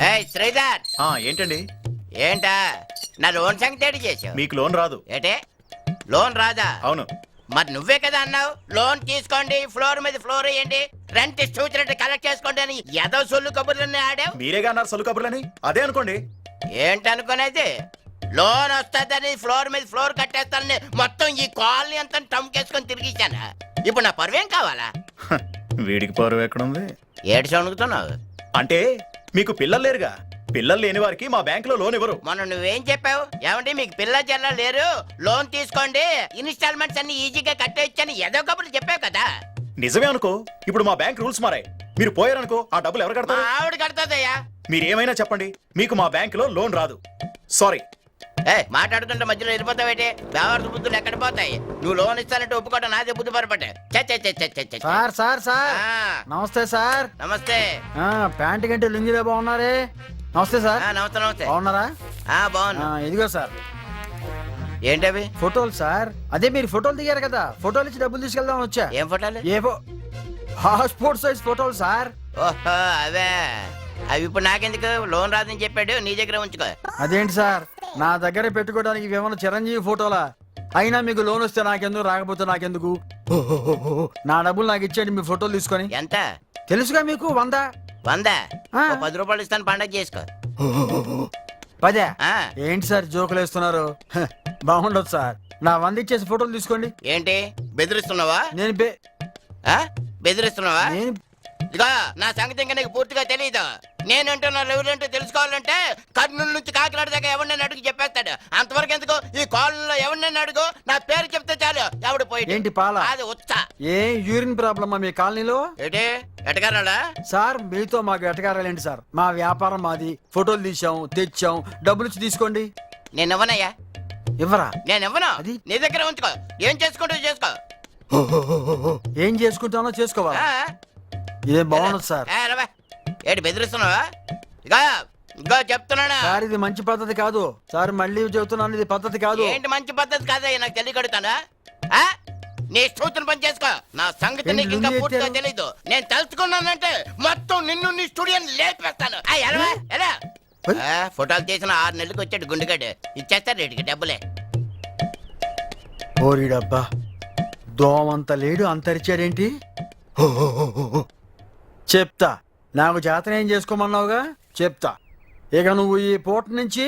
ఏయ్ శ్రీధర్, ఏంటండి? ఏంటా నా లోన్ సంగతి ఏడు చేసావు? మీకు లోన్ రాదు. ఏటే లోన్ రాదా? అవును. మరి నువ్వే కదా అన్నావు లోన్ తీసుకోండి, ఫ్లోర్ మీద ఫ్లోర్ వేయండి, రెంట్ చూసినట్టు కలెక్ట్ చేసుకోండి అని ఏదో సొల్లు కబుర్లన్నీ ఆడావు. మీరేగా అన్నారు సొల్లు కబుర్లని, అదే అనుకోండి. ఏంటనుకునేది? లోన్ వస్తుందని ఫ్లోర్ మీద ఫ్లోర్ కట్టేస్తానని మొత్తం ఈ కాలనీ అంతా టమ్కేసుకొని తిరిగిచ్చాను. ఇప్పుడు నా పరువేం కావాలా? వీడికి పరువు ఎక్కడుంది? ఏడు సొణుకుతున్నావు అంటే మీకు పిల్లలు లేరుగా. పిల్లలు లేని వారికి మా బ్యాంకులో లోన్ ఇవ్వరు. మొన్న నువ్వేం చెప్పావు? ఏమంటే మీకు పిల్ల జల్ల లేరు, లోన్ తీసుకోండి, ఇన్స్టాల్మెంట్స్ అన్ని ఈజీగా కట్టేయచ్చని ఏదో కబుర్లు చెప్పావు కదా. నిజమే అనుకో. ఇప్పుడు మా బ్యాంక్ రూల్స్ మారాయి. మీరు పోయారనుకో ఆ డబ్బులు ఎవరు మా కడతారు? ఆవిడ కడతాదయ్యా. మీరేమైనా చెప్పండి, మీకు మా బ్యాంకులో లోన్ రాదు. సారీ. మాట్లాడుతుంటే మధ్యలో వెళ్ళిపోతావేటి? వ్యవహార బుద్ధులు ఎక్కడ పోతాయి? నువ్వు లోన్ ఇస్తానంటే ఒప్పుకోవడం నాదే బుద్ధి పొరపట్టే. సార్ సార్ సార్ నమస్తే సార్. నమస్తే. ప్యాంటు కంటే లుంగిలో బాగున్నారే. నమస్తే సార్. నమస్తే నమస్తే. బాగున్నారా? బాగున్నా. ఇదిగో సార్ ఏంటవి? ఫోటోలు సార్. అదే మీరు ఫోటోలు దిగారు కదా, ఫోటోలు ఇచ్చి డబ్బులు తీసుకెళ్దాం వచ్చా. ఏం ఫోటోలు? పాస్పోర్ట్ సైజ్ ఫోటోలు సార్. ఓహో అవే. అవి ఇప్పుడు నాకెందుకు? లోన్ రాదని చెప్పాడు, నీ దగ్గర ఉంచుకో. అదేంటి సార్, నా దగ్గర పెట్టుకోవడానికి ఏమన్నా చిరంజీవి ఫోటోలా? అయినా మీకు లోన్ వస్తే నాకెందుకు, రాకపోతే నాకెందుకు? నా డబ్బులు నాకు ఇచ్చేయండి, మీ ఫోటోలు తీసుకొని. ఎంత? తెలుసుగా మీకు, 100. 100? 10 రూపాయలు ఇస్తాను, పండగ చేసుకో. 10? ఏంటి సార్ జోకులు వేస్తున్నారు? బాగుండదు సార్. నా 100 ఇచ్చేసి ఫోటోలు తీసుకోండి. ఏంటి బెదిరిస్తున్నావా? నేను బెదిరిస్తున్నావా? నేను ఇదిగో నా సంగతి ఇంకా నీకు పూర్తిగా తెలియదు. నేనంటూ నా లెవెలంటూ తెలుసుకోవాలంటే కర్నూలు నుంచి కాకినాడ దాకా ఎవరినైనా అడుగు చెప్పేస్తాడు. అంతవరకు ఎందుకు? ఈ కాలనీలో ఎవరినైనా అడుగు, నా పేరు చెప్తే చాలు ఎవడు పోయి. ఏంటి పాల? అది ఉచ్చా. ఏ యూరిన్ ప్రాబ్లమా మీ కాలనీలో? ఏంటి ఎటకారాలా? సార్ మీతో మాకు ఎటకారాలేంటి సార్? మా వ్యాపారం మాది. ఫోటోలు తీసాం, తెచ్చాం, డబ్బులు ఇచ్చి తీసుకోండి. నేను ఇవ్వనయ్యా. ఇవ్వరా? నేను ఇవ్వను. అది నీ దగ్గర ఉంచుకో, ఏం చేసుకుంటూ చేసుకో. ఏం చేసుకుంటానో చేసుకోవాలా? ఏం బాగుండదు సార్. ఏంటి బెదిరిస్తున్నావా? ఇగో చెప్తున్నానా సార్, ఇది మంచి పద్ధతి కాదు సార్. మళ్ళీ చెబుతున్నాను, ఇది పద్ధతి కాదు. ఏంటి మంచి పద్ధతి కాదయ్యా? నాకు తెలియకడుతానా? నీ స్తోత్రం పని చేసుకో. నా సంగతి నీకు ఇంకా పూర్తిగా తెలీదు. నేను తెలుసుకున్నానంటే మొత్తం నిన్ను నీ స్టూడియోని లేపేస్తాను. ఎలా ఫోటోలు తీసిన 6 నెలలకు వచ్చాడు గుండెగాడు. ఇచ్చేస్తారు రేటుకి డబ్బులే. ఓరి డబ్బా, దోమంత లేడు అంతరిచాడేంటి? చెప్తా, నాకు జాతర ఏం చేసుకోమన్నావుగా, చెప్తా. ఇక నువ్వు ఈ పూట నుంచి